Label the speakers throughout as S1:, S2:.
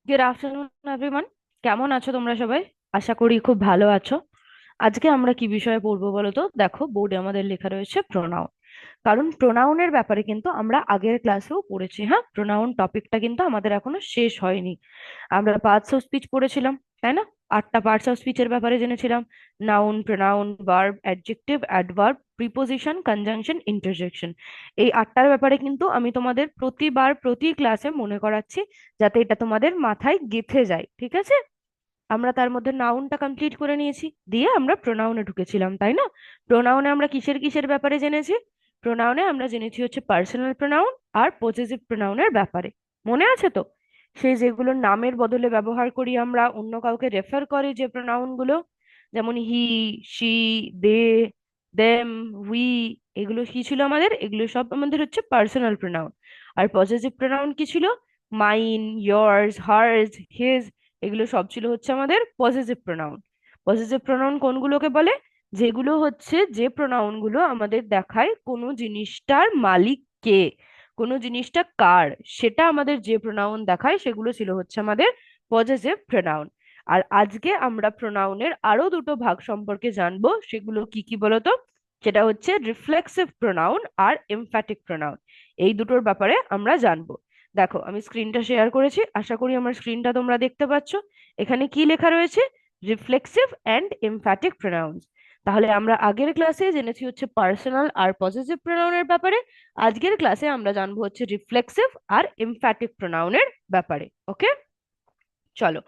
S1: Good afternoon everyone. কেমন আছো তোমরা সবাই? আশা করি খুব ভালো আছো। আজকে আমরা কি বিষয়ে পড়বো বলো তো? দেখো, বোর্ডে আমাদের লেখা রয়েছে প্রোনাউন। কারণ প্রোনাউনের ব্যাপারে কিন্তু আমরা আগের ক্লাসেও পড়েছি। হ্যাঁ, প্রোনাউন টপিকটা কিন্তু আমাদের এখনো শেষ হয়নি। আমরা পার্টস অফ স্পিচ পড়েছিলাম, তাই না? 8টা পার্টস অফ স্পিচের ব্যাপারে জেনেছিলাম। Noun, pronoun, verb, adjective, adverb, preposition, conjunction, interjection. এই 8টার ব্যাপারে কিন্তু আমি তোমাদের প্রতিবার প্রতি ক্লাসে মনে করাচ্ছি, যাতে এটা তোমাদের মাথায় গেঁথে যায়। ঠিক আছে? আমরা তার মধ্যে নাউনটা কমপ্লিট করে নিয়েছি, দিয়ে আমরা প্রোনাউনে ঢুকেছিলাম, তাই না? প্রোনাউনে আমরা কিসের কিসের ব্যাপারে জেনেছি? প্রোনাউনে আমরা জেনেছি হচ্ছে পার্সোনাল প্রোনাউন আর পজেসিভ প্রোনাউনের ব্যাপারে। মনে আছে তো? সেই যেগুলো নামের বদলে ব্যবহার করি আমরা, অন্য কাউকে রেফার করে যে প্রোনাউন গুলো, যেমন he, she, they, them, we. এগুলো কি ছিল আমাদের? এগুলো সব আমাদের হচ্ছে পার্সোনাল প্রোনাউন। আর পজেসিভ প্রোনাউন কি ছিল? Mine, yours, hers, his. এগুলো সব ছিল হচ্ছে আমাদের পজেসিভ প্রোনাউন। পজেসিভ প্রোনাউন কোনগুলোকে বলে? যেগুলো হচ্ছে, যে প্রোনাউন গুলো আমাদের দেখায় কোনো জিনিসটার মালিক কে, কোনো জিনিসটা কার, সেটা আমাদের যে প্রোনাউন দেখায় সেগুলো ছিল হচ্ছে আমাদের পজেসিভ প্রোনাউন। আর আজকে আমরা প্রোনাউনের আরো দুটো ভাগ সম্পর্কে জানবো। সেগুলো কি কি বলতো? সেটা হচ্ছে রিফ্লেক্সিভ প্রোনাউন আর এমফ্যাটিক প্রোনাউন। এই দুটোর ব্যাপারে আমরা জানবো। দেখো, আমি স্ক্রিনটা শেয়ার করেছি, আশা করি আমার স্ক্রিনটা তোমরা দেখতে পাচ্ছ। এখানে কি লেখা রয়েছে? Reflexive and emphatic pronounce. তাহলে আমরা আগের ক্লাসে জেনেছি হচ্ছে পার্সোনাল আর পজেসিভ প্রোনাউনের ব্যাপারে। আজকের ক্লাসে আমরা জানবো হচ্ছে রিফ্লেক্সিভ আর এমফ্যাটিক প্রোনাউনের ব্যাপারে। ওকে, চলো।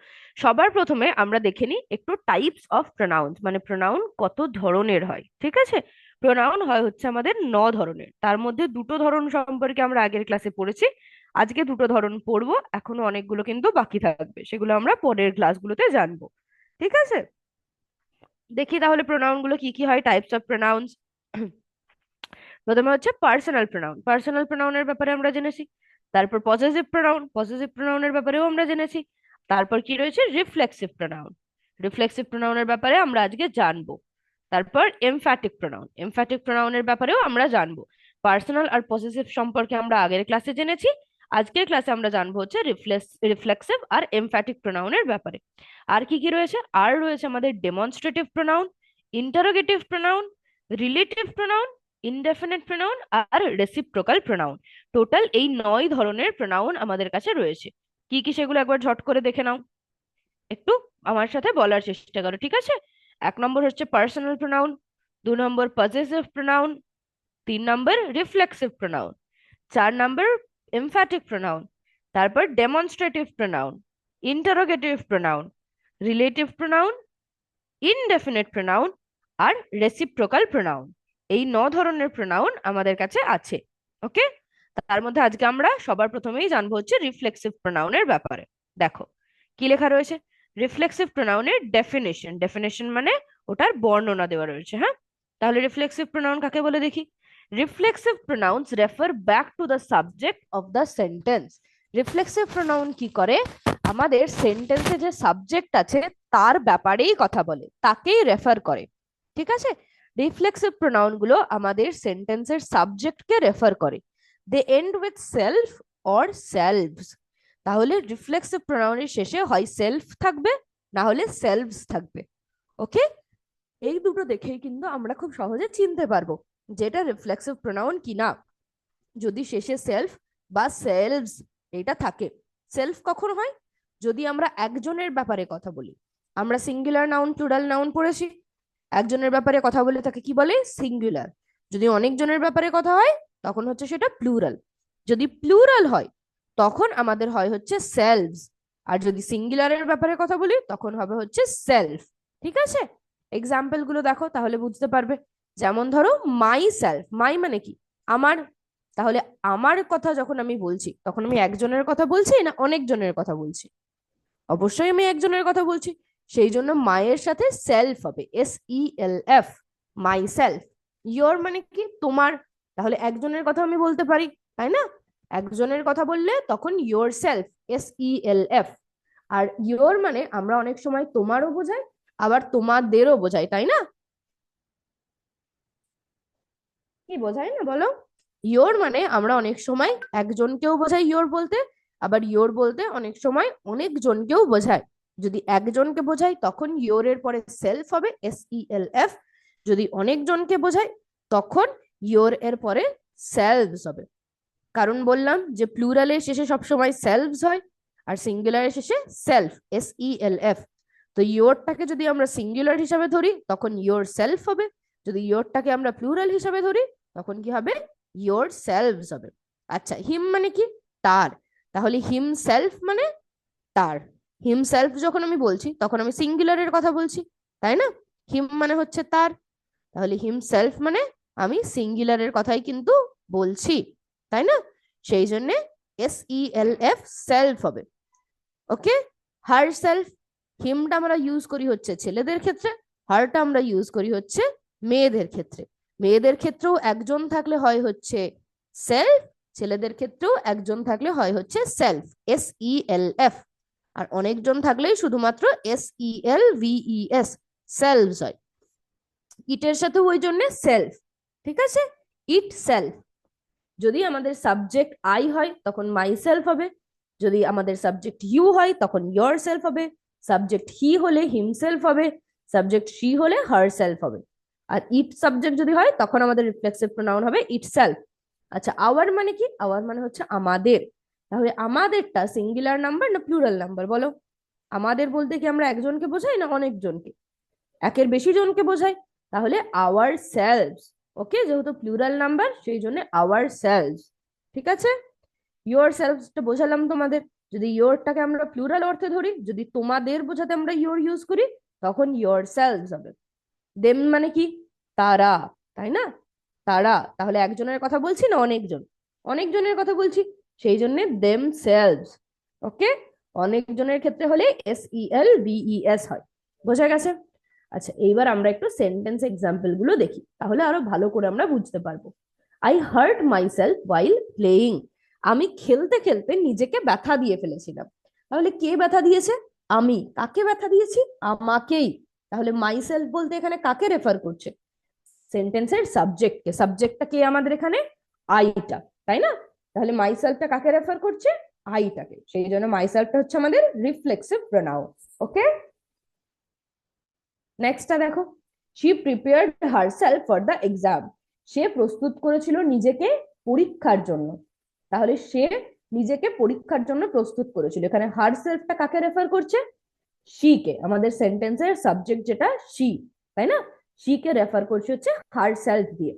S1: সবার প্রথমে আমরা দেখে নিই একটু টাইপস অফ প্রোনাউন্স, মানে প্রোনাউন কত ধরনের হয়। ঠিক আছে? প্রোনাউন হয় হচ্ছে আমাদের 9 ধরনের। তার মধ্যে দুটো ধরন সম্পর্কে আমরা আগের ক্লাসে পড়েছি। আজকে দুটো ধরন পড়বো, এখনো অনেকগুলো কিন্তু বাকি থাকবে, সেগুলো আমরা পরের ক্লাসগুলোতে জানবো। ঠিক আছে? দেখি তাহলে প্রোনাউন গুলো কি কি হয়, টাইপস অফ প্রোনাউন্স। প্রথমে হচ্ছে পার্সোনাল প্রোনাউন। পার্সোনাল প্রোনাউনের ব্যাপারে আমরা জেনেছি। তারপর পজেসিভ প্রোনাউন, পজেসিভ প্রোনাউনের ব্যাপারেও আমরা জেনেছি। তারপর কি রয়েছে? Reflexive pronoun. রিফ্লেক্সিভ প্রোনাউনের ব্যাপারে আমরা আজকে জানবো। তারপর এমফ্যাটিক প্রোনাউন, এমফ্যাটিক প্রোনাউনের ব্যাপারেও আমরা জানবো। পার্সোনাল আর পজেসিভ সম্পর্কে আমরা আগের ক্লাসে জেনেছি। আজকের ক্লাসে আমরা জানবো হচ্ছে রিফ্লেক্সিভ আর এমফ্যাটিক প্রোনাউনের ব্যাপারে। আর কি কি রয়েছে? আর রয়েছে আমাদের demonstrative pronoun, interrogative pronoun, relative pronoun, indefinite pronoun আর রেসিপ্রোকাল প্রোনাউন। টোটাল এই 9 ধরনের প্রোনাউন আমাদের কাছে রয়েছে। কি কি সেগুলো একবার ঝট করে দেখে নাও। একটু আমার সাথে বলার চেষ্টা করো, ঠিক আছে? 1 নম্বর হচ্ছে পার্সোনাল প্রোনাউন, 2 নম্বর পজেসিভ প্রোনাউন, 3 নম্বর রিফ্লেক্সিভ প্রোনাউন, 4 নম্বর এমফ্যাটিক প্রোনাউন, তারপর demonstrative pronoun, interrogative pronoun, relative pronoun, indefinite pronoun আর রেসিপ্রোকাল প্রোনাউন। এই 9 ধরনের প্রোনাউন আমাদের কাছে আছে। ওকে, তার মধ্যে আজকে আমরা সবার প্রথমেই জানবো হচ্ছে রিফ্লেক্সিভ প্রোনাউনের ব্যাপারে। দেখো কি লেখা রয়েছে। রিফ্লেক্সিভ প্রোনাউনের ডেফিনেশন, ডেফিনেশন মানে ওটার বর্ণনা দেওয়া রয়েছে। হ্যাঁ, তাহলে রিফ্লেক্সিভ প্রোনাউন কাকে বলে দেখি। Reflexive pronouns refer back to the subject of the sentence. Reflexive pronoun কি করে? আমাদের সেন্টেন্সে যে সাবজেক্ট আছে তার ব্যাপারেই কথা বলে, তাকেই রেফার করে। ঠিক আছে? রিফ্লেক্সিভ প্রোনাউন গুলো আমাদের সেন্টেন্সের সাবজেক্টকে রেফার করে। They end with self or selves. তাহলে রিফ্লেক্সিভ প্রোনাউনের শেষে হয় সেলফ থাকবে, না হলে সেলভস থাকবে। ওকে, এই দুটো দেখেই কিন্তু আমরা খুব সহজে চিনতে পারবো যেটা রিফ্লেক্সিভ প্রোনাউন কিনা, যদি শেষে সেলফ বা সেলভস এটা থাকে। সেলফ কখন হয়? যদি আমরা একজনের ব্যাপারে কথা বলি। আমরা সিঙ্গুলার নাউন প্লুরাল নাউন পড়েছি। একজনের ব্যাপারে কথা বলে তাকে কি বলে? সিঙ্গুলার। যদি অনেকজনের ব্যাপারে কথা হয় তখন হচ্ছে সেটা প্লুরাল। যদি প্লুরাল হয় তখন আমাদের হয় হচ্ছে সেলভস। আর যদি সিঙ্গুলারের ব্যাপারে কথা বলি তখন হবে হচ্ছে সেলফ। ঠিক আছে? এক্সাম্পল গুলো দেখো তাহলে বুঝতে পারবে। যেমন ধরো মাই সেলফ, মাই মানে কি? আমার। তাহলে আমার কথা যখন আমি বলছি তখন আমি একজনের কথা বলছি না অনেকজনের কথা বলছি? অবশ্যই আমি একজনের কথা বলছি। সেই জন্য মায়ের সাথে সেলফ হবে, SELF, মাই সেলফ। ইয়োর মানে কি? তোমার। তাহলে একজনের কথা আমি বলতে পারি, তাই না? একজনের কথা বললে তখন ইয়োর সেলফ, SELF। আর ইয়োর মানে আমরা অনেক সময় তোমারও বোঝাই, আবার তোমাদেরও বোঝাই, তাই না? কি বোঝাই না বলো? ইয়োর মানে আমরা অনেক সময় একজনকেও বোঝাই ইয়োর বলতে,
S2: আবার ইয়োর বলতে অনেক সময় অনেক জনকেও বোঝায়। যদি একজনকে বোঝায় তখন ইয়োর এর পরে সেলফ হবে, SELF। যদি অনেক জনকে বোঝায় তখন ইয়োর এর পরে সেলভস হবে। কারণ বললাম যে প্লুরালের শেষে সবসময় সেলভস হয়, আর সিঙ্গুলারের শেষে সেলফ, SELF। তো ইয়োরটাকে যদি আমরা সিঙ্গুলার হিসাবে ধরি তখন ইয়োর সেলফ হবে, যদি ইয়োরটাকে আমরা প্লুরাল হিসাবে ধরি তখন কি হবে, ইয়োর সেলভস হবে। আচ্ছা, হিম মানে কি? তার। তাহলে হিম সেলফ মানে তার। হিম সেলফ যখন আমি বলছি তখন আমি সিঙ্গুলারের কথা বলছি, তাই না? হিম মানে হচ্ছে তার, তাহলে হিম সেলফ মানে আমি সিঙ্গুলারের কথাই কিন্তু বলছি, তাই না? সেই জন্য SELF সেলফ হবে। ওকে, হার সেলফ। হিমটা আমরা ইউজ করি হচ্ছে ছেলেদের ক্ষেত্রে, হারটা আমরা ইউজ করি হচ্ছে মেয়েদের ক্ষেত্রে। মেয়েদের ক্ষেত্রেও একজন থাকলে হয় হচ্ছে সেলফ, ছেলেদের ক্ষেত্রেও একজন থাকলে হয় হচ্ছে সেলফ, SELF। আর অনেকজন থাকলেই শুধুমাত্র SELVES, সেলভস হয়। ইটের সাথে ওই জন্য সেলফ, ঠিক আছে? ইট সেলফ। যদি আমাদের সাবজেক্ট আই হয় তখন মাই সেলফ হবে, যদি আমাদের সাবজেক্ট ইউ হয় তখন ইয়োর সেলফ হবে, সাবজেক্ট হি হলে হিমসেলফ হবে, সাবজেক্ট শি হলে হার সেলফ হবে। আর ইট সাবজেক্ট যদি হয় তখন আমাদের রিফ্লেক্সিভ প্রোনাউন হবে ইট সেলফ। আচ্ছা, আওয়ার মানে কি? আওয়ার মানে হচ্ছে আমাদের। তাহলে আমাদেরটা সিঙ্গুলার নাম্বার না প্লুরাল নাম্বার বলো? আমাদের বলতে কি আমরা একজনকে বোঝাই না অনেকজনকে? একের বেশি জনকে বোঝায়, তাহলে আওয়ার সেলভস। ওকে, যেহেতু প্লুরাল নাম্বার সেই জন্য আওয়ার সেলভস। ঠিক আছে, ইয়োর সেলভসটা বোঝালাম তোমাদের। যদি ইয়োরটাকে আমরা প্লুরাল অর্থে ধরি, যদি তোমাদের বোঝাতে আমরা ইয়োর ইউজ করি তখন ইয়োর সেলভস হবে। দেম মানে কি? তারা, তাই না? তারা, তাহলে একজনের কথা বলছি না অনেকজন? অনেকজনের কথা বলছি, সেই জন্য দেম সেলভস। ওকে, অনেকজনের ক্ষেত্রে হলে SELVES হয়। বোঝা গেছে? আচ্ছা, এইবার আমরা একটু সেন্টেন্স এক্সাম্পল গুলো দেখি, তাহলে আরো ভালো করে আমরা বুঝতে পারবো। I hurt myself while playing. আমি খেলতে খেলতে নিজেকে ব্যথা দিয়ে ফেলেছিলাম। তাহলে কে ব্যথা দিয়েছে? আমি। কাকে ব্যথা দিয়েছি? আমাকেই। তাহলে মাইসেলফ বলতে এখানে কাকে রেফার করছে? সেন্টেন্সের সাবজেক্টকে। সাবজেক্টটা কে আমাদের এখানে? আইটা, তাই না? তাহলে মাইসেলফটা কাকে রেফার করছে? আইটাকে। সেই জন্য মাইসেলফটা হচ্ছে আমাদের রিফ্লেক্সিভ প্রোনাউন। ওকে, নেক্সটটা দেখো। She prepared herself for the exam. সে প্রস্তুত করেছিল নিজেকে পরীক্ষার জন্য। তাহলে সে নিজেকে পরীক্ষার জন্য প্রস্তুত করেছিল, এখানে হারসেলফটা কাকে রেফার করছে? শি কে। আমাদের সেন্টেন্সের সাবজেক্ট যেটা শি, তাই না? শি কে রেফার করছে হচ্ছে হারসেলফ দিয়ে।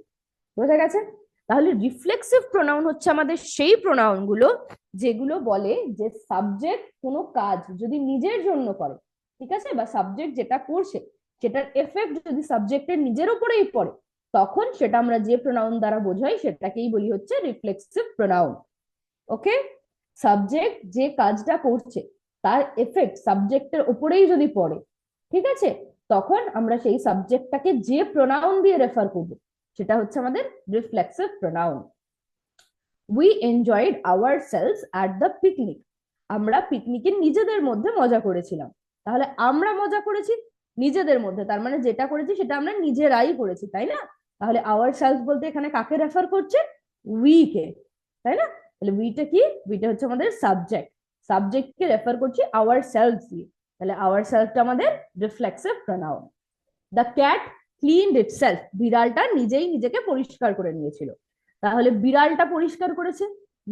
S2: বোঝা গেছে? তাহলে রিফ্লেক্সিভ প্রোনাউন হচ্ছে আমাদের সেই প্রোনাউন গুলো যেগুলো বলে যে সাবজেক্ট কোনো কাজ যদি নিজের জন্য করে, ঠিক আছে, বা সাবজেক্ট যেটা করছে সেটার এফেক্ট যদি সাবজেক্টের নিজের উপরেই পড়ে, তখন সেটা আমরা যে প্রোনাউন দ্বারা বোঝাই সেটাকেই বলি হচ্ছে রিফ্লেক্সিভ প্রোনাউন। ওকে, সাবজেক্ট যে কাজটা করছে তার এফেক্ট সাবজেক্টের উপরেই যদি পড়ে, ঠিক আছে, তখন আমরা সেই সাবজেক্টটাকে যে প্রোনাউন দিয়ে রেফার করব সেটা হচ্ছে আমাদের reflexive pronoun. We enjoyed ourselves at the picnic. আমরা পিকনিকে নিজেদের মধ্যে মজা করেছিলাম। তাহলে আমরা মজা করেছি নিজেদের মধ্যে, তার মানে যেটা করেছি সেটা আমরা নিজেরাই করেছি, তাই না? তাহলে আওয়ার সেলস বলতে এখানে কাকে রেফার করছে? উই কে, তাই না? তাহলে উইটা কি? উইটা হচ্ছে আমাদের সাবজেক্ট। সাবজেক্টকে রেফার করছি আওয়ার সেলস দিয়ে, তাহলে আওয়ার সেলসটা আমাদের reflexive pronoun. The cat cleaned itself. বিড়ালটা নিজেই নিজেকে পরিষ্কার করে নিয়েছিল। তাহলে বিড়ালটা পরিষ্কার করেছে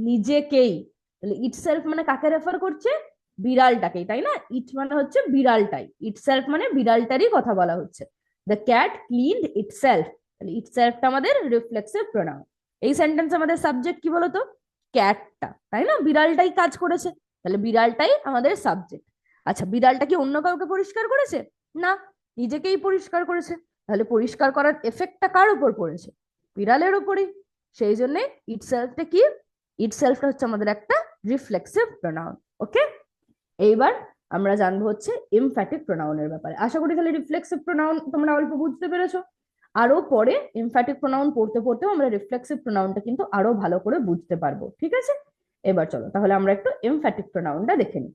S2: নিজেকেই, তাহলে ইটসেলফ মানে কাকে রেফার করছে? বিড়ালটাকেই, তাই না? ইট মানে হচ্ছে বিড়ালটাই, ইটসেলফ মানে বিড়ালটারই কথা বলা হচ্ছে। দ্য ক্যাট ক্লিনড ইটসেলফ, তাহলে ইটসেলফটা আমাদের রিফ্লেক্সিভ প্রোনাউন। এই সেন্টেন্স আমাদের সাবজেক্ট কি বলতো? ক্যাটটা, তাই না? বিড়ালটাই কাজ করেছে, তাহলে বিড়ালটাই আমাদের সাবজেক্ট। আচ্ছা, বিড়ালটা কি অন্য কাউকে পরিষ্কার করেছে? না, নিজেকেই পরিষ্কার করেছে। তাহলে পরিষ্কার করার এফেক্টটা কার উপর পড়েছে? বিড়ালের উপরেই। সেই জন্য ইটসেলফটা কি? ইটসেলফটা হচ্ছে আমাদের একটা রিফ্লেক্সিভ প্রোনাউন। ওকে, এইবার আমরা জানবো হচ্ছে এমফ্যাটিক প্রোনাউনের ব্যাপারে। আশা করি তাহলে রিফ্লেক্সিভ প্রোনাউন তোমরা অল্প বুঝতে পেরেছো। আরো পরে এমফ্যাটিক প্রোনাউন পড়তে পড়তেও আমরা রিফ্লেক্সিভ প্রোনাউনটা কিন্তু আরো ভালো করে বুঝতে পারবো, ঠিক আছে? এবার চলো তাহলে আমরা একটু এমফ্যাটিক প্রোনাউনটা দেখে নিই।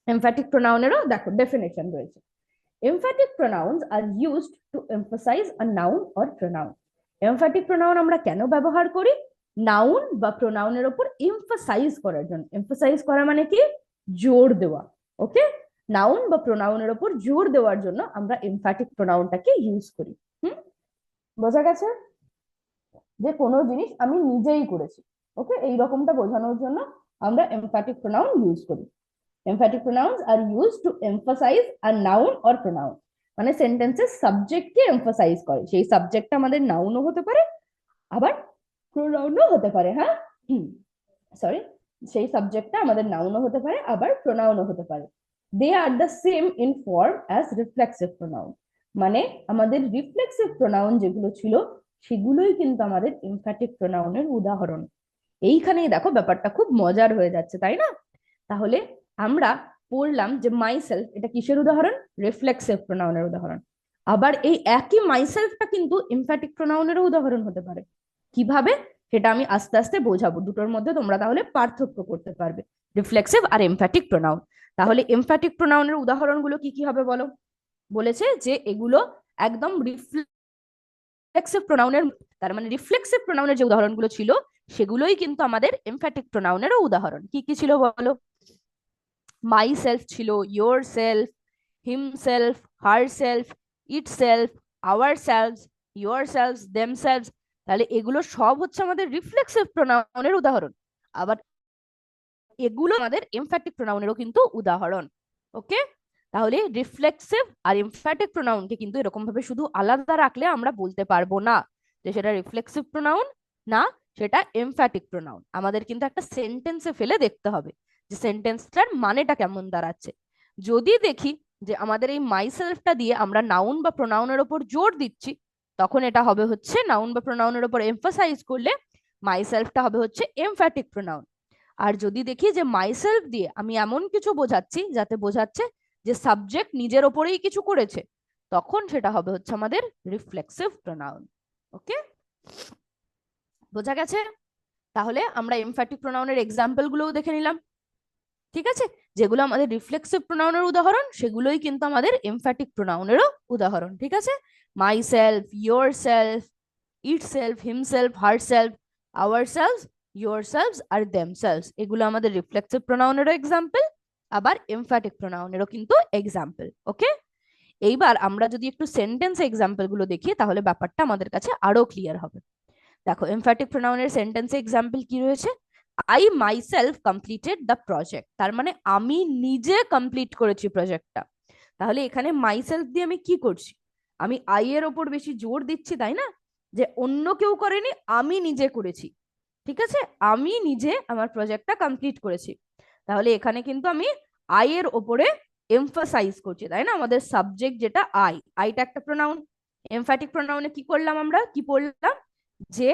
S2: এমফ্যাটিক প্রোনাউনেরও দেখো ডেফিনেশন রয়েছে। Emphatic pronouns are used to emphasize a noun or pronoun. Emphatic pronoun আমরা কেন ব্যবহার করি? নাউন বা প্রোনাউনের ওপর এমফাসাইজ করার জন্য। এমফাসাইজ করা মানে কি? জোর দেওয়া। ওকে, নাউন বা প্রোনাউনের ওপর জোর দেওয়ার জন্য আমরা এমফ্যাটিক প্রোনাউনটাকে ইউজ করি। হুম, বোঝা গেছে? যে কোনো জিনিস আমি নিজেই করেছি। ওকে, এই রকমটা বোঝানোর জন্য আমরা এমফ্যাটিক প্রোনাউন ইউজ করি। Emphatic pronouns are use to emphasize a noun or pronoun, মানে সেন্টেন্সের সাবজেক্টকে এমফাসাইজ করে। সেই সাবজেক্টটা আমাদের নাউনও হতে পারে, আবার প্রোনাউনও হতে পারে। হ্যাঁ, সরি, সেই সাবজেক্টটা আমাদের নাউনও হতে পারে, আবার প্রোনাউনও হতে পারে। They are the same in form as reflexive pronoun, মানে আমাদের রিফ্লেক্সিভ প্রোনাউন যেগুলো ছিল সেগুলোই কিন্তু আমাদের এমফ্যাটিক প্রোনাউনের উদাহরণ। এইখানেই দেখো ব্যাপারটা খুব মজার হয়ে যাচ্ছে, তাই না? তাহলে আমরা পড়লাম যে মাই সেলফ, এটা কিসের উদাহরণ? রিফ্লেক্সিভ প্রোনাউনের উদাহরণ। আবার এই একই মাই সেলফটা কিন্তু এমফ্যাটিক প্রোনাউনেরও উদাহরণ হতে পারে। কিভাবে, সেটা আমি আস্তে আস্তে বোঝাবো। দুটোর মধ্যে তোমরা তাহলে পার্থক্য করতে পারবে, রিফ্লেক্সিভ আর এমফ্যাটিক প্রোনাউন। তাহলে এমফ্যাটিক প্রোনাউনের উদাহরণগুলো কি কি হবে বলো? বলেছে যে এগুলো একদম রিফ্লেক্সিভ প্রোনাউনের, তার মানে রিফ্লেক্সিভ প্রোনাউনের যে উদাহরণগুলো ছিল সেগুলোই কিন্তু আমাদের এমফ্যাটিক প্রোনাউনেরও উদাহরণ। কি কি ছিল বলো? মাই সেলফ ছিল, yourself, himself, herself, itself, ourselves, yourselves, themselves. তাহলে এগুলো সব হচ্ছে আমাদের রিফ্লেক্সিভ প্রোনাউনের উদাহরণ। আবার এগুলো আমাদের এমফ্যাটিক প্রোনাউনেরও কিন্তু উদাহরণ। ওকে, তাহলে রিফ্লেক্সিভ আর এমফ্যাটিক প্রোনাউনকে কিন্তু এরকম ভাবে শুধু আলাদা রাখলে আমরা বলতে পারবো না যে সেটা রিফ্লেক্সিভ প্রোনাউন না সেটা এমফ্যাটিক প্রোনাউন। আমাদের কিন্তু একটা সেন্টেন্সে ফেলে দেখতে হবে যে সেন্টেন্সটার মানেটা কেমন দাঁড়াচ্ছে। যদি দেখি যে আমাদের এই মাইসেলফটা দিয়ে আমরা নাউন বা প্রোনাউনের ওপর জোর দিচ্ছি, তখন এটা হবে হচ্ছে নাউন বা প্রোনাউনের ওপর এমফাসাইজ করলে মাইসেলফটা হবে হচ্ছে এমফ্যাটিক প্রোনাউন। আর যদি দেখি যে মাইসেলফ দিয়ে আমি এমন কিছু বোঝাচ্ছি যাতে বোঝাচ্ছে যে সাবজেক্ট নিজের ওপরেই কিছু করেছে, তখন সেটা হবে হচ্ছে আমাদের রিফ্লেক্সিভ প্রোনাউন। ওকে, বোঝা গেছে? তাহলে আমরা এমফ্যাটিক প্রোনাউনের এক্সাম্পল গুলোও দেখে নিলাম। ঠিক আছে, যেগুলো আমাদের রিফ্লেক্সিভ প্রোনাউনের উদাহরণ সেগুলোই কিন্তু আমাদের এমফ্যাটিক প্রোনাউনেরও উদাহরণ। ঠিক আছে, myself, yourself, itself, himself, herself, ourself, yourselves আর দেম সেলফস, এগুলো আমাদের রিফ্লেক্সিভ প্রোনাউনেরও এক্সাম্পল, আবার এমফ্যাটিক প্রোনাউনেরও কিন্তু এক্সাম্পল। ওকে, এইবার আমরা যদি একটু সেন্টেন্স এক্সাম্পল গুলো দেখি তাহলে ব্যাপারটা আমাদের কাছে আরো ক্লিয়ার হবে। দেখো এমফ্যাটিক প্রোনাউনের সেন্টেন্সে এক্সাম্পল কি রয়েছে? I myself completed the project, তার মানে আমি নিজে কমপ্লিট করেছি প্রজেক্টটা। তাহলে এখানে মাইসেলফ দিয়ে আমি কি করছি? আমি আই এর ওপর বেশি জোর দিচ্ছি, তাই না? যে অন্য কেউ করেনি, আমি নিজে করেছি। ঠিক আছে, আমি নিজে আমার প্রজেক্টটা কমপ্লিট করেছি। তাহলে এখানে কিন্তু আমি আই এর ওপরে এমফাসাইজ করছি, তাই না? আমাদের সাবজেক্ট যেটা আই, আইটা একটা প্রোনাউন। এমফ্যাটিক প্রোনাউনে কি করলাম, আমরা কি পড়লাম? যে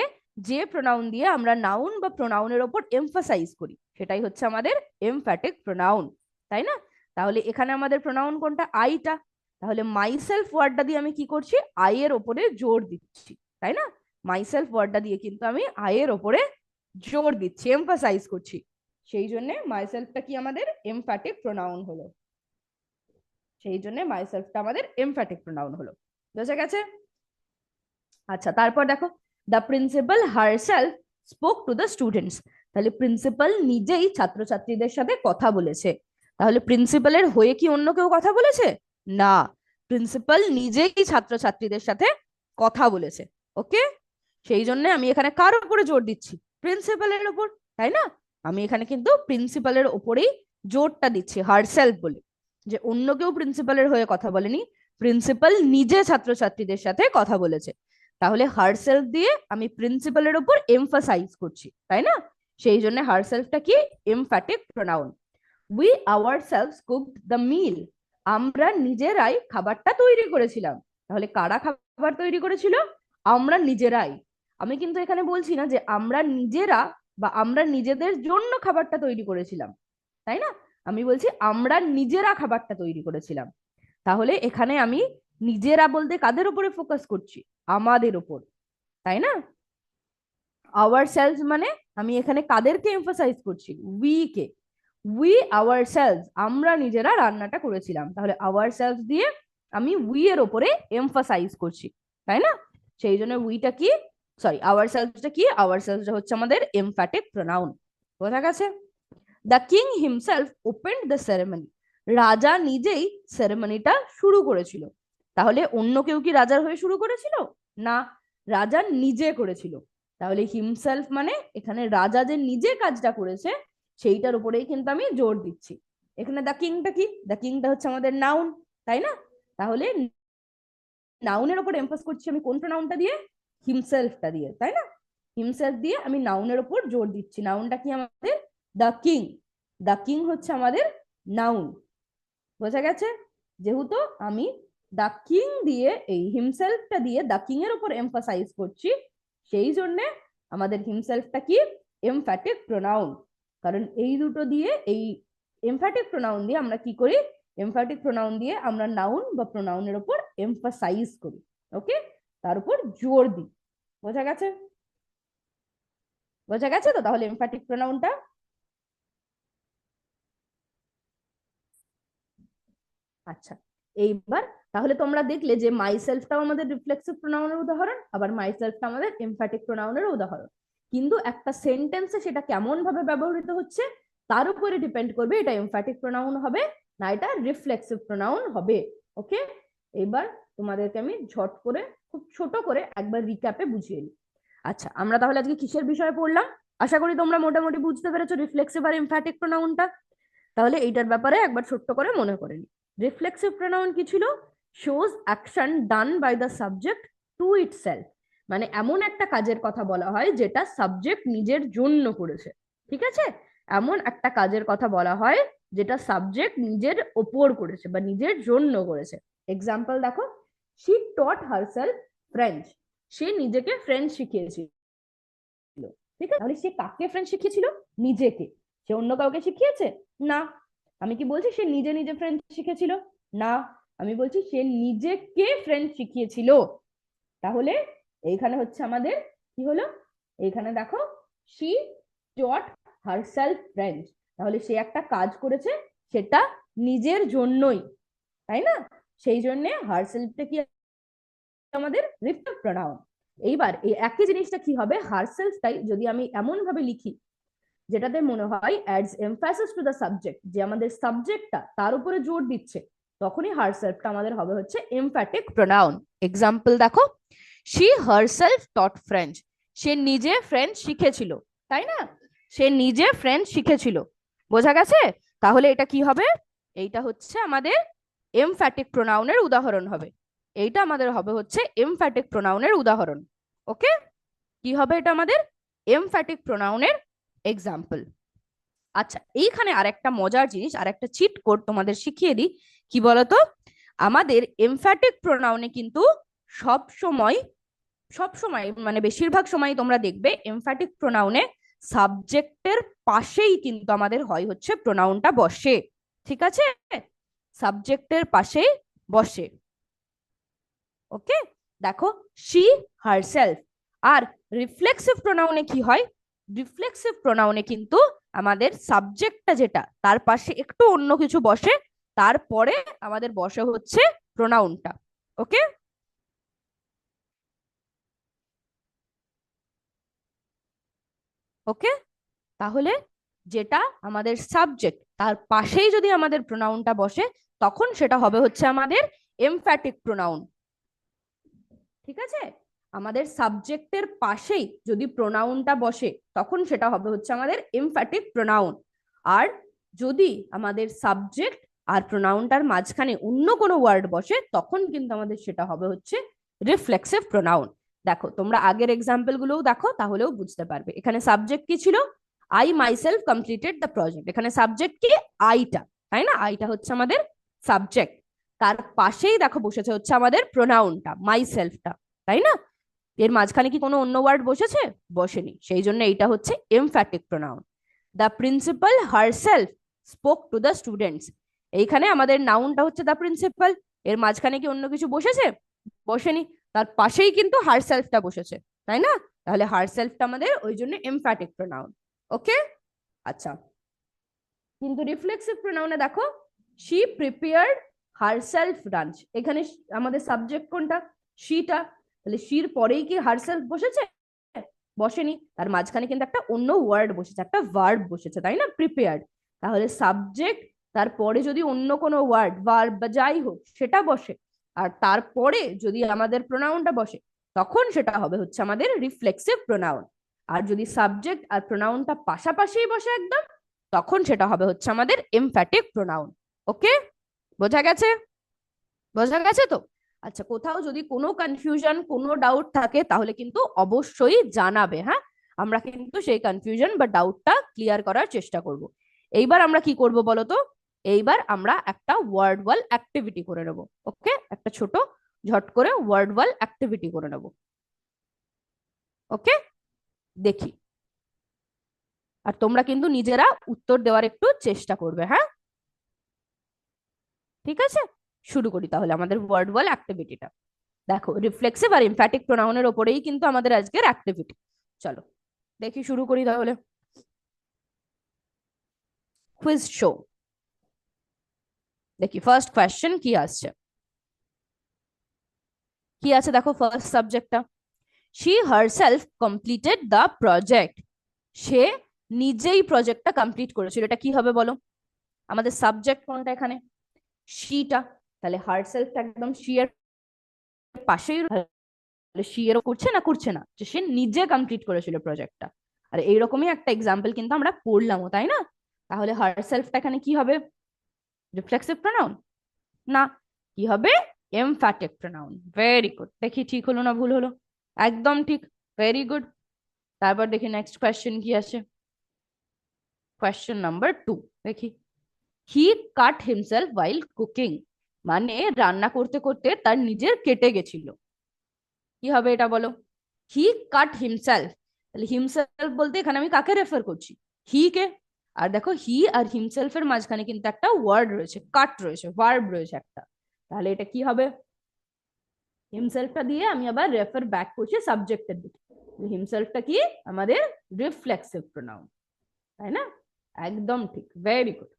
S2: যে প্রোনাউন দিয়ে আমরা নাউন বা প্রোনাউনের ওপর এমফাসাইজ করি সেটাই হচ্ছে আমাদের এমফ্যাটিক প্রোনাউন, তাই না? তাহলে এখানে আমাদের প্রোনাউন কোনটা? আইটা। তাহলে মাইসেলফ ওয়ার্ডটা দিয়ে আমি কি করছি? আই এর ওপরে জোর দিচ্ছি, তাই না? মাইসেলফ ওয়ার্ডটা দিয়ে কিন্তু আমি আই এর ওপরে জোর দিচ্ছি, এমফাসাইজ করছি। সেই জন্য মাইসেলফটা কি আমাদের এমফ্যাটিক প্রোনাউন হলো। সেই জন্য মাইসেলফটা আমাদের এমফ্যাটিক প্রোনাউন হলো। বোঝা গেছে? আচ্ছা, তারপর দেখো, the principal herself spoke to the students. তাহলে প্রিন্সিপাল নিজেই ছাত্রছাত্রীদের সাথে কথা বলেছে। তাহলে প্রিন্সিপালের হয়ে কি অন্য কেউ কথা বলেছে? না, প্রিন্সিপাল নিজেই ছাত্রছাত্রীদের সাথে কথা বলেছে। ওকে, সেই জন্য আমি এখানে কার উপরে জোর দিচ্ছি? প্রিন্সিপালের উপর, তাই না? আমি এখানে কিন্তু প্রিন্সিপালের উপরেই জোরটা দিচ্ছি হারসেলফ বলে, যে অন্য কেউ প্রিন্সিপালের হয়ে কথা বলেনি, প্রিন্সিপাল নিজে ছাত্রছাত্রীদের সাথে কথা বলেছে। তাহলে হারসেলফ দিয়ে আমি প্রিন্সিপালের উপর এমফাসাইজ করছি, তাই না? সেই জন্য হারসেলফটা কি? Emphatic pronoun. We ourselves cooked the meal, আমরা নিজেরাই খাবারটা তৈরি করেছিলাম। তাহলে কারা খাবার তৈরি করেছিল? আমরা নিজেরাই। আমি কিন্তু এখানে বলছি না যে আমরা নিজেরা বা আমরা নিজেদের জন্য খাবারটা তৈরি করেছিলাম, তাই না? আমি বলছি আমরা নিজেরা খাবারটা তৈরি করেছিলাম। তাহলে এখানে আমি নিজেরা বলতে কাদের উপরে ফোকাস করছি? আমাদের উপর, তাই না? আওয়ার সেলস মানে আমি এখানে কাদেরকে এমফাসাইজ করছি? উই কে। উই আওয়ার সেলস, আমরা নিজেরা রান্নাটা করেছিলাম। তাহলে আওয়ার সেলস দিয়ে আমি উই এর ওপরে এমফাসাইজ করছি, তাই না? সেই জন্য উইটা কি? সরি, আওয়ারসেলভসটা কি, আওয়ারসেলভসটা হচ্ছে আমাদের এমফ্যাটিক প্রোনাউন। বোঝা গেছে? The king himself opened the ceremony, রাজা নিজেই সেরেমনিটা শুরু করেছিল। তাহলে অন্য কেউ কি রাজার হয়ে শুরু করেছিল? না, রাজা নিজে করেছিল। তাহলে হিমসেলফ মানে এখানে রাজা যে নিজে কাজটা করেছে সেইটার উপরেই কিন্তু আমি জোর দিচ্ছি। এখানে দ্য কিংটা কি, দ্য কিংটা হচ্ছে আমাদের নাউন, তাই না? তাহলে নাউনের উপর এমফাস করছি আমি কোন প্রোনাউনটা দিয়ে, হিমসেলফটা দিয়ে, তাই না? হিমসেলফ দিয়ে আমি নাউনের উপর জোর দিচ্ছি। নাউনটা কি আমাদের দ্য কিং, দ্য কিং হচ্ছে আমাদের নাউন। বোঝা গেছে? যেহেতু আমি দ্য কিং দিয়ে এই হিমসেলফটা দিয়ে দ্য কিং এর উপর এমফাসাইজ করছি, সেই জন্য আমাদের হিমসেলফটা কি, এমফ্যাটিক প্রোনাউন। কারণ এই দুটো দিয়ে, এই এমফ্যাটিক প্রোনাউন দিয়ে আমরা কি করি, এমফ্যাটিক প্রোনাউন দিয়ে আমরা নাউন বা প্রোনাউনের উপর এমফাসাইজ করি। ওকে, তার উপর জোর দিই। বোঝা গেছে? বোঝা গেছে তো? তাহলে এমফ্যাটিক প্রোনাউনটা, আচ্ছা এইবার তাহলে তোমরা দেখলে যে মাই সেলফটাও আমাদের রিফ্লেক্সিভ প্রোনাউনের উদাহরণ, আবার মাই সেলফটা আমাদের এমফ্যাটিক প্রোনাউনের উদাহরণ। কিন্তু একটা সেন্টেন্সে সেটা কেমন ভাবে ব্যবহৃত হচ্ছে তার উপরে ডিপেন্ড করবে এটা এমফ্যাটিক প্রোনাউন হবে না এটা রিফ্লেক্সিভ প্রোনাউন হবে। ওকে, এবার তোমাদেরকে আমি ঝট করে খুব ছোট করে একবার রিক্যাপে বুঝিয়ে নিই। আচ্ছা, আমরা তাহলে আজকে কিসের বিষয়ে পড়লাম? আশা করি তোমরা মোটামুটি বুঝতে পেরেছো রিফ্লেক্সিভ আর এমফ্যাটিক প্রোনাউনটা। তাহলে এইটার ব্যাপারে একবার ছোট্ট করে মনে করে নিই। রিফ্লেক্সিভ প্রোনাউন কি ছিল? Shows action done by the subject to itself, মানে এমন একটা কাজের কথা বলা হয় যেটা সাবজেক্ট নিজের জন্য করেছে। ঠিক আছে, এমন একটা কাজের কথা বলা হয় যেটা সাবজেক্ট নিজের ওপর করেছে বা নিজের জন্য করেছে। এক্সাম্পল দেখো, শি টট হারসেলফ ফ্রেঞ্চ, সে নিজেকে ফ্রেঞ্চ শিখিয়েছিল। ঠিক আছে, তাহলে সে কাকে ফ্রেঞ্চ শিখিয়েছিল? নিজেকে। সে অন্য কাউকে শিখিয়েছে? না। আমি কি বলছি সে নিজে নিজে ফ্রেঞ্চ শিখেছিল? না, আমি বলছি সে নিজেকে ফ্রেঞ্চ শিখিয়েছিল। তাহলে এইখানে হচ্ছে আমাদের কি হলো, এইখানে দেখো শি টট হারসেলফ ফ্রেঞ্চ, তাহলে সে একটা কাজ করেছে সেটা নিজের জন্যই, তাই না? সেই জন্য হারসেলফটা কি আমাদের রিফ্লেক্টিভ প্রোনাউন। এইবার এই একই জিনিসটা কি হবে, হারসেলফটাই যদি আমি এমন ভাবে লিখি যেটাতে মনে হয় ads emphasis to the subject, যে আমাদের সাবজেক্টটা তার উপরে জোর দিচ্ছে, তখনই হারসেলফটা আমাদের হবে হচ্ছে এমফ্যাটিক প্রোনাউন। এক্সাম্পল দেখো, শি হারসেলফ টট ফ্রেঞ্চ, সে নিজে ফ্রেঞ্চ শিখেছিল, তাই না? সে নিজে ফ্রেঞ্চ শিখেছিল। বোঝা গেছে? তাহলে এটা কি হবে, এইটা হচ্ছে আমাদের এমফ্যাটিক প্রোনাউনের উদাহরণ হবে। এইটা আমাদের হবে হচ্ছে এমফ্যাটিক প্রোনাউনের উদাহরণ। ওকে, কি হবে এটা আমাদের এমফ্যাটিক প্রোনাউনের এক্সাম্পল। আচ্ছা, এইখানে আরেকটা মজার জিনিস, আরেকটা চিট কোড তোমাদের শিখিয়ে দিই। কি বলতো, আমাদের এমফ্যাটিক প্রোনাউনে কিন্তু সব সময়, সব সময় মানে বেশিরভাগ সময় তোমরা দেখবে এমফ্যাটিক প্রোনাউনে সাবজেক্টের পাশেই কিন্তু আমাদের হয় হচ্ছে প্রোনাউনটা বসে। ঠিক আছে, সাবজেক্টের পাশেই বসে। ওকে, দেখো শি হারসেলফ। আর রিফ্লেক্সিভ প্রোনাউনে কি হয়, রিফ্লেক্সিভ প্রোনাউনে কিন্তু আমাদের সাবজেক্টটা যেটা তার পাশে একটু অন্য কিছু বসে, তারপরে আমাদের বসে হচ্ছে প্রোনাউনটা। ওকে, ওকে, তাহলে যেটা আমাদের সাবজেক্ট তার পাশেই যদি আমাদের প্রোনাউনটা বসে তখন সেটা হবে হচ্ছে আমাদের এমফ্যাটিক প্রোনাউন। ঠিক আছে, আমাদের সাবজেক্টের পাশেই যদি প্রোনাউনটা বসে তখন সেটা হবে হচ্ছে আমাদের এমফ্যাটিক প্রোনাউন। আর যদি আমাদের সাবজেক্ট আর প্রোনাউনটার মাঝখানে অন্য কোনো ওয়ার্ড বসে তখন কিন্তু আমাদের সেটা হবে হচ্ছে রিফ্লেক্সিভ প্রোনাউন। দেখো তোমরা আগের এক্সাম্পল গুলোও দেখো তাহলেও বুঝতে পারবে। এখানে সাবজেক্ট কি ছিল, I myself completed the project, এখানে সাবজেক্ট কি, আইটা, তাই না? আইটা হচ্ছে আমাদের সাবজেক্ট, তার পাশেই দেখো বসেছে হচ্ছে আমাদের প্রোনাউনটা মাই সেলফটা, তাই না? এর মাঝখানে কি কোনো অন্য ওয়ার্ড বসেছে? বসেনি, সেই জন্য এইটা হচ্ছে emphatic pronoun. The principal herself spoke to the students, এইখানে আমাদের নাউনটা হচ্ছে দ্য প্রিন্সিপাল, এর মাঝখানে কি অন্য কিছু বসেছে? বসেনি, তার পাশেই কিন্তু হারসেলফটা বসেছে, তাই না? তাহলে হারসেলফটা আমাদের ওই জন্য এমফ্যাটিক প্রোনাউন। ওকে, আচ্ছা, কিন্তু রিফ্লেক্সিভ প্রোনাউনে দেখো শি প্রিপেয়ার্ড হারসেলফ লাঞ্চ, এখানে আমাদের সাবজেক্ট কোনটা? শিটা, তাহলে শির পরেই কি হারসেলফ বসেছে? বসেনি, তার মাঝখানে কিন্তু একটা অন্য ওয়ার্ড বসেছে, একটা ভার্ব বসেছে, তাই না, প্রিপেয়ার্ড। তাহলে সাবজেক্ট, তারপরে যদি অন্য কোনো ওয়ার্ড, ভার্ব বা যাই হোক সেটা বসে, আর তারপরে যদি আমাদের প্রোনাউনটা বসে, তখন সেটা হবে হচ্ছে আমাদের রিফ্লেক্সিভ প্রোনাউন। আর যদি সাবজেক্ট আর প্রোনাউনটা পাশাপাশি বসে একদম, তখন সেটা হবে হচ্ছে আমাদের এমফ্যাটিক প্রোনাউন। ওকে, বোঝা গেছে? বোঝা গেছে তো? আচ্ছা, কোথাও যদি কোনো কনফিউশন, কোনো ডাউট থাকে তাহলে কিন্তু অবশ্যই জানাবে, হ্যাঁ। আমরা কিন্তু সেই কনফিউশন বা ডাউটটা ক্লিয়ার করার চেষ্টা করব। এইবার আমরা কি করব বলো তো? এইবার আমরা একটা ওয়ার্ড ওয়াল অ্যাক্টিভিটি করে নেব। ওকে, একটা ছোট ঝট করে ওয়ার্ড ওয়াল অ্যাক্টিভিটি করে নেব। ওকে, দেখি। আর তোমরা কিন্তু নিজেরা উত্তর দেওয়ার একটু চেষ্টা করবে, হ্যাঁ। ঠিক আছে, শুরু করি তাহলে আমাদের ওয়ার্ড ওয়াল অ্যাক্টিভিটিটা। দেখো, রিফ্লেক্সিভ আর এমফ্যাটিক প্রোনাউনের ওপরেই কিন্তু আমাদের আজকের অ্যাক্টিভিটি। চলো দেখি, শুরু করি তাহলে। Quiz show. দেখি ফার্স্ট কোয়েশ্চেন কি আসছে। কি আছে দেখো, ফার্স্ট সাবজেক্টটা, she herself completed the project. সে নিজেই প্রজেক্টটা কমপ্লিট করেছিল, এটা কি হবে বলো? আমাদের সাবজেক্ট কোনটা এখানে? শিটা। তাহলে হারসেলফটা একদম শি এর পাশেই, সে এরও করছে না, করছে না, যে সে নিজে কমপ্লিট করেছিল প্রজেক্টটা। আর এইরকমই একটা এক্সাম্পল কিন্তু আমরা পড়লামও, তাই না? তাহলে হারসেলফটা এখানে কি হবে? Reflexive pronoun? না, কি হবে? Emphatic pronoun. Very good. দেখি ঠিক হলো না ভুল হলো? একদম ঠিক, ভেরি গুড। তারপর দেখি নেক্সট কোয়েশ্চেন কি আসে। কোয়েশ্চেন নাম্বার 2, দেখি। হি কাট হিমসেলফ ওয়াইল কুকিং, মানে রান্না করতে করতে তার নিজের কেটে গেছিল। কি হবে এটা বলো? হি কাট হিমসেলফ, তাহলে হিমসেলফ বলতে এখানে আমি কাকে রেফার করছি? হি কে। আর দেখো, হি আর হিমসেলফ এর মাঝখানে কিন্তু একটা ওয়ার্ড রয়েছে, কাট রয়েছে, ভার্ব রয়েছে একটা। তাহলে এটা কি হবে? হিমসেলফটা দিয়ে আমি আবার রেফার ব্যাক করছি সাবজেক্টের দিকে। হিমসেলফটা কি? আমাদের রিফ্লেক্সিভ প্রোনাউন, তাই না? একদম ঠিক, ভেরি গুড।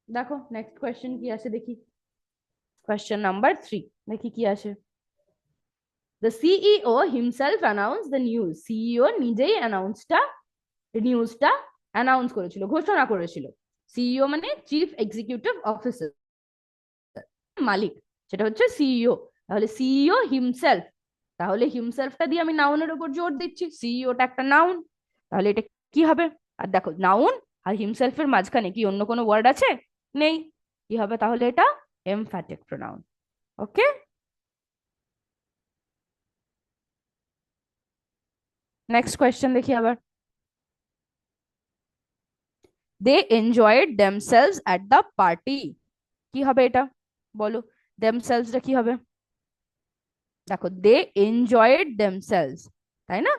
S2: দেখো নেক্সট কোয়েশ্চেন কি আছে দেখি। কোয়েশ্চেন নাম্বার 3, দেখি কি আসে। The CEO himself announced the news. CEO নিজেই নিউজটা অ্যানাউন্স করেছিল, ঘোষণা করেছিল। সিইও মানে চিফ এক্সিকিউটিভ অফিসার, মালিক, সেটা হচ্ছে সিইও। তাহলে সিইও হিমসেলফ, তাহলে হিমসেলফটা দিয়ে আমি নাউনের উপর জোর দিচ্ছি, সিইওটা একটা নাউন। তাহলে এটা কি হবে? আর দেখো, নাউন আর হিমসেলফের মাঝখানে কি অন্য কোনো ওয়ার্ড আছে? নেই। কি হবে তাহলে? এটা emphatic pronoun. Okay, next question দেখি আবার। They enjoyed themselves at the party. কি হবে এটা বলো? দেমসেলসটা কি হবে? দেখো, দে এনজয়েড দেমসেলস, তাই না?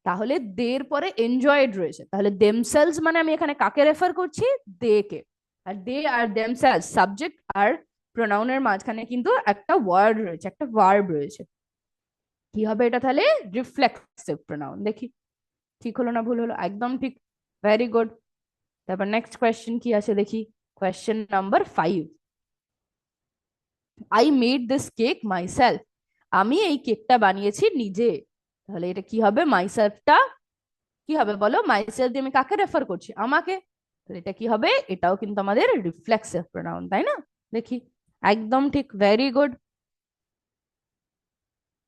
S2: তাহলে দের পরে এনজয়েড রয়েছে, তাহলে দেমসেলস মানে আমি এখানে কাকে রেফার করছি? দে কে। আর দে আর দেমসেলস সাবজেক্ট আর প্রোনাউনের মাঝখানে কিন্তু একটা ওয়ার্ড রয়েছে, একটা ভার্ব রয়েছে। কি হবে এটা তাহলে? Reflexive pronoun. দেখি ঠিক হলো না ভুল হলো? একদম ঠিক, ভেরি গুড। তারপর নেক্সট কোয়েশ্চেন কি আছে দেখি। Question number 5, I made this cake myself. আমি এই কেকটা বানিয়েছি নিজে। তাহলে এটা কি হবে? মাইসেলফটা কি হবে বলো? মাইসেলফ দিয়ে আমি কাকে রেফার করছি? আমাকে। তাহলে এটা কি হবে? এটাও কিন্তু আমাদের রিফ্লেক্সিভ প্রোনাউন, তাই না? দেখি, একদম ঠিক, ভেরি গুড।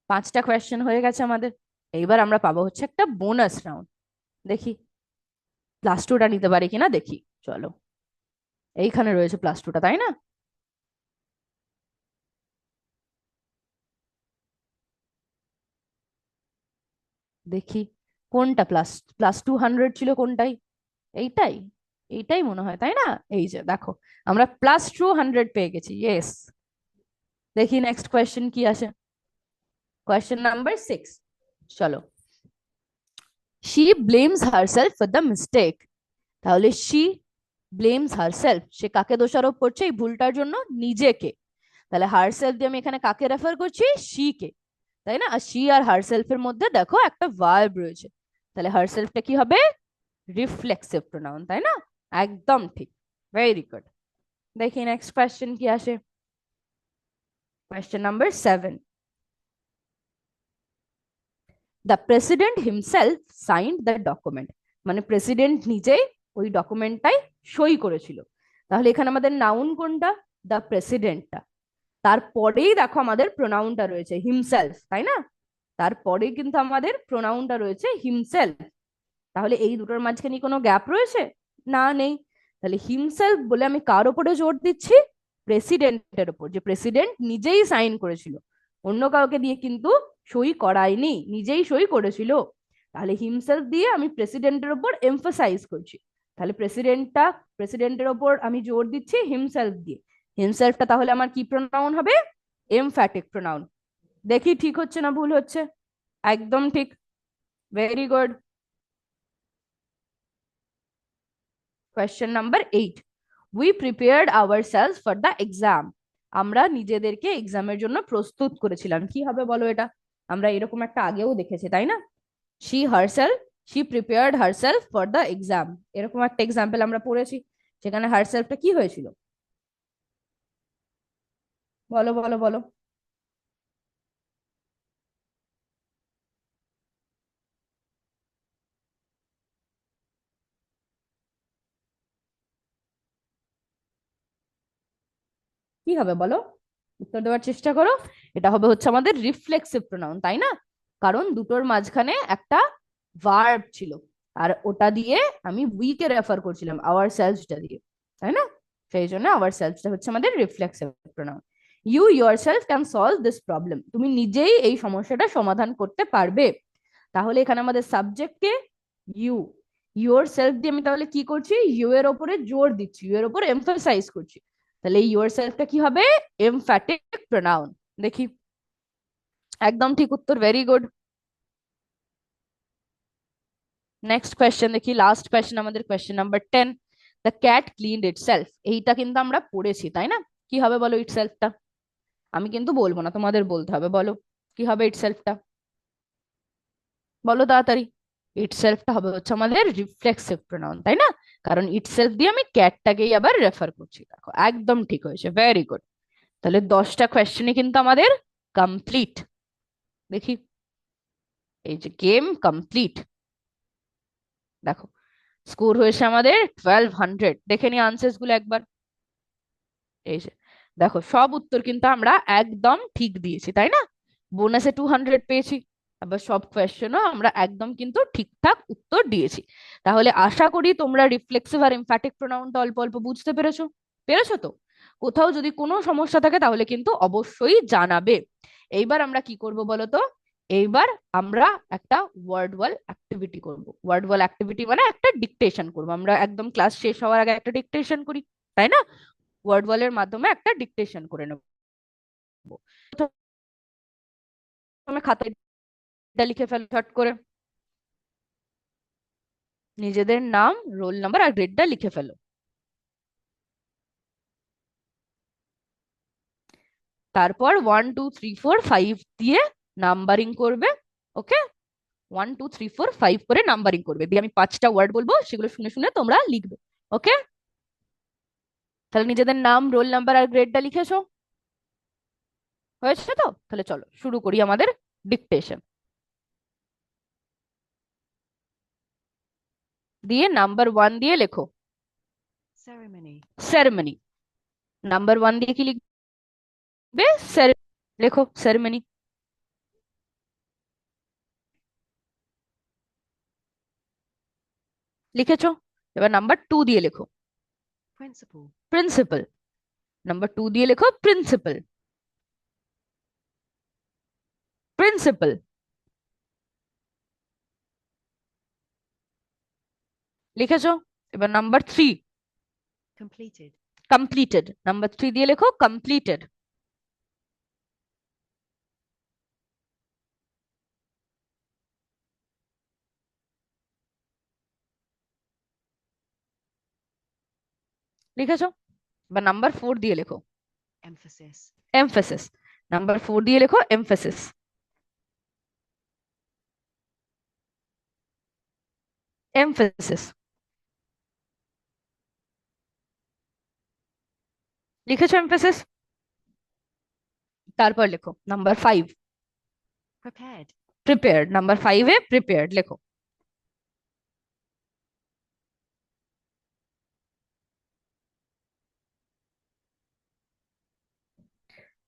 S2: 5টা কোয়েশ্চেন হয়ে গেছে আমাদের। এইবার আমরা পাবো হচ্ছে একটা বোনাস রাউন্ড। দেখি +2টা নিতে পারি কিনা দেখি। চলো, এইখানে রয়েছে +2টা, তাই না? দেখি কোনটা +200 ছিল, কোনটাই? এইটাই, এইটাই মনে হয়, তাই না? এই যে দেখো, আমরা +200 পেয়ে গেছি, ইয়েস। দেখি নেক্সট কোয়েশ্চেন কি আসে। কোয়েশ্চেন নাম্বার 6, চলো। She blames herself for the mistake. তাহলে শি ব্লেমস হারসেলফ, সে কাকে দোষারোপ করছে এই ভুলটার জন্য? নিজেকে। তাহলে হারসেলফ দিয়ে আমি এখানে কাকে রেফার করছি? শি কে, তাই না? আর শি আর হারসেলফের মধ্যে দেখো একটা ভার্ব রয়েছে, তাহলে হারসেলফটা কি হবে? রিফ্লেক্সিভ প্রোনাউন, তাই না? একদম ঠিক, ভেরি গুড। দেখি নেক্সট কোয়েশ্চেন কি আসে। Question number 7, the president himself signed the document, মানে প্রেসিডেন্ট নিজেই ওই ডকুমেন্টটাই সই করেছিল। তাহলে এখানে আমাদের নাউন কোনটা? দ্য প্রেসিডেন্টটা। তারপরেই দেখো আমাদের প্রোনাউনটা রয়েছে হিমসেলফ, তাই না? তারপরে কিন্তু আমাদের প্রোনাউনটা রয়েছে হিমসেলফ। তাহলে এই দুটোর মাঝখানে কোনো গ্যাপ রয়েছে? না, নেই। তাহলে হিমসেলফ বলে আমি কার ওপরে জোর দিচ্ছি? প্রেসিডেন্টের ওপর, যে প্রেসিডেন্ট নিজেই সাইন করেছিল, অন্য কাউকে দিয়ে কিন্তু সই করায়নি, নিজেই সই করেছিল। তাহলে হিমসেলফ দিয়ে আমি প্রেসিডেন্টের ওপর এমফাসাইজ করছি। তাহলে প্রেসিডেন্টের ওপর আমি জোর দিচ্ছি হিমসেলফ দিয়ে। হিমসেলফটা তাহলে আমার কি প্রোনাউন হবে? Emphatic pronoun. দেখি ঠিক হচ্ছে না ভুল হচ্ছে? একদম ঠিক। Very good. Question number 8, we prepared ourselves for the exam. আমরা নিজেদেরকে এক্সামের জন্য প্রস্তুত করেছিলাম। কি হবে বলো এটা? আমরা এরকম একটা আগেও দেখেছি, তাই না? She herself, she prepared herself for the exam, এরকম একটা এক্সাম্পল আমরা পড়েছি। সেখানে হারসেলফটা কি হয়েছিল? বলো বলো বলো। কি হবে বলো? উত্তর দেওয়ার চেষ্টা করো। এটা হবে হচ্ছে আমাদের রিফ্লেক্সিভ প্রোনাউন, তাই না? কারণ দুটোর মাঝখানে একটা ভার্ব ছিল, আর ওটা দিয়ে আমি উই কে রেফার করছিলাম আওয়ার সেলফসটা দিয়ে, তাই না? সেই জন্য আওয়ার সেলফসটা হচ্ছে আমাদের reflexive pronoun. You yourself can solve this problem, তুমি নিজেই এই সমস্যাটা সমাধান করতে পারবে। তাহলে এখানে আমাদের সাবজেক্ট কে? ইউ। ইয়োর সেলফ দিয়ে আমি তাহলে কি করছি? ইউ এর ওপরে জোর দিচ্ছি, ইউ এর ওপর এমফাসাইজ করছি। তাহলে ইয়োর সেলফটা কি হবে? Emphatic pronoun. দেখি, একদম ঠিক উত্তর, ভেরি গুড। নেক্সট কোয়েশ্চেন দেখি, লাস্ট কোয়েশ্চেন আমাদের, question number 10, the cat cleaned itself. এইটা কিন্তু আমরা পড়েছি, তাই না? কি হবে বলো ইটসেলফটা? আমি কিন্তু বলবো না, তোমাদের বলতে হবে। বলো কি হবে ইটসেলফটা? বলো তাড়াতাড়ি। ইটসেলফটা হবে হচ্ছে আমাদের রিফ্লেক্সিভ প্রোনাউন, তাই না? কারণ ইটসেলফ দিয়ে আমি ক্যাটটাকেই আবার রেফার করছি। দেখো একদম ঠিক হয়েছে, ভেরি গুড। তাহলে 10টা কোয়েশ্চেনই কিন্তু আমাদের কমপ্লিট। দেখি, এই যে গেম কমপ্লিট। দেখো স্কোর হয়েছে আমাদের 1200। দেখে নি আনসার্স গুলো একবার। এই যে দেখো, সব উত্তর কিন্তু আমরা একদম ঠিক দিয়েছি, তাই না? বোনাসে 200 পেয়েছি। আবার সব কোয়েশ্চেনও আমরা একদম কিন্তু ঠিকঠাক উত্তর দিয়েছি। তাহলে আশা করি তোমরা রিফ্লেক্সিভ আর এমফ্যাটিক প্রোনাউনটা অল্প অল্প বুঝতে পেরেছো। পেরেছো তো? কোথাও যদি কোনো সমস্যা থাকে তাহলে কিন্তু অবশ্যই জানাবে। এইবার আমরা কি করব বলো তো? এইবার আমরা একটা ওয়ার্ড ওয়াল অ্যাক্টিভিটি করব। ওয়ার্ড ওয়াল অ্যাক্টিভিটি মানে একটা ডিকটেশন করব। আমরা একদম ক্লাস শেষ হওয়ার আগে একটা ডিকটেশন করি, তাই না? ওয়ার্ড ওয়ালের মাধ্যমে একটা ডিকটেশন করে নেব। প্রথমে খাতায় লিখে ফেলো শর্ট করে, নিজেদের নাম, রোল নাম্বার আর গ্রেডটা লিখে ফেলো। তারপর 1 2 3 4 5 দিয়ে নাম্বারিং করবে। ওকে, 1 2 3 4 5 করে নাম্বারিং করবে, দিয়ে আমি 5টা ওয়ার্ড বলবো, সেগুলো শুনে শুনে তোমরা লিখবে। ওকে, তাহলে নিজেদের নাম, রোল নাম্বার আর গ্রেডটা লিখেছো? হয়েছে তো? তাহলে চলো শুরু করি আমাদের ডিকটেশন। দিয়ে নাম্বার 1 দিয়ে লেখো
S1: সেরেমনি।
S2: সেরেমনি। নাম্বার 1 দিয়ে কি লিখবে? লেখো সেরেমনি। লিখেছো? এবার নাম্বার 2 দিয়ে লেখো
S1: প্রিন্সিপাল।
S2: প্রিন্সিপাল। নাম্বার 2 দিয়ে লেখো প্রিন্সিপাল। প্রিন্সিপাল। লিখেছো? এবার নাম্বার 3
S1: কমপ্লিটেড।
S2: কমপ্লিটেড। নাম্বার 3 দিয়ে লেখো কমপ্লিটেড। লিখেছো? এবার নাম্বার 4 দিয়ে লেখো
S1: এমফাসিস।
S2: এমফেসিস। নাম্বার 4 দিয়ে লেখো এমফেসিস। এমফেসিস। লিখেছো এমফেসিস? তারপর লেখো নাম্বার 5
S1: প্রিপেয়ার্ড। প্রিপেয়ার্ড, নাম্বার 5-এ প্রিপেয়ার্ড লেখো।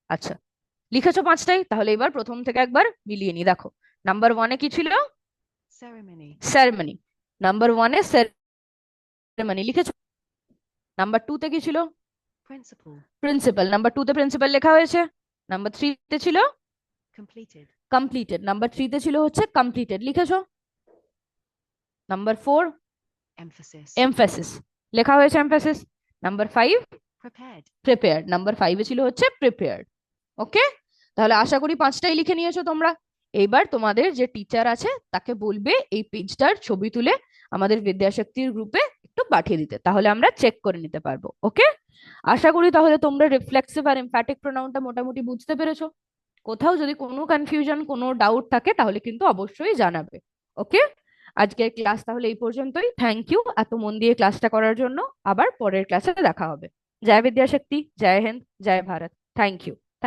S1: আচ্ছা, লিখেছো পাঁচটাই, তাহলে এবার প্রথম থেকে একবার মিলিয়ে নি। দেখো, নাম্বার 1-এ কি ছিল?
S3: ceremony,
S1: ceremony. নাম্বার 1-এ সেরেমনি লিখেছো। নাম্বার 2-তে কি ছিল?
S3: principal,
S1: principal. নাম্বার 2-তে প্রিন্সিপাল লেখা হয়েছে। নাম্বার 3-তে ছিল
S3: completed,
S1: কমপ্লিটেড। নাম্বার 3-তে ছিল হচ্ছে কমপ্লিটেড লিখেছো। নাম্বার 4
S3: emphasis,
S1: এমফেসিস লেখা হয়েছে, emphasis. Number 5
S3: prepared,
S1: prepared. Number 5-এ ছিল হচ্ছে প্রিপেয়ার্ড। ওকে, তাহলে আশা করি পাঁচটাই লিখে নিয়েছো তোমরা। এইবার তোমাদের যে টিচার আছে তাকে বলবে এই পেজটার ছবি তুলে আমাদের বিদ্যাশক্তির গ্রুপে একটু পাঠিয়ে দিতে, তাহলে আমরা চেক করে নিতে পারবো। ওকে, আশা করি তাহলে তোমরা রিফ্লেক্সিভ আর এমফ্যাটিক প্রোনাউনটা মোটামুটি বুঝতে পেরেছো। কোথাও যদি কোনো কনফিউশন, কোনো ডাউট থাকে তাহলে কিন্তু অবশ্যই জানাবে। ওকে, আজকের ক্লাস তাহলে এই পর্যন্তই। থ্যাংক ইউ এত মন দিয়ে ক্লাসটা করার জন্য। আবার পরের ক্লাসে দেখা হবে। জয় বিদ্যাশক্তি, জয় হিন্দ, জয় ভারত। Thank you.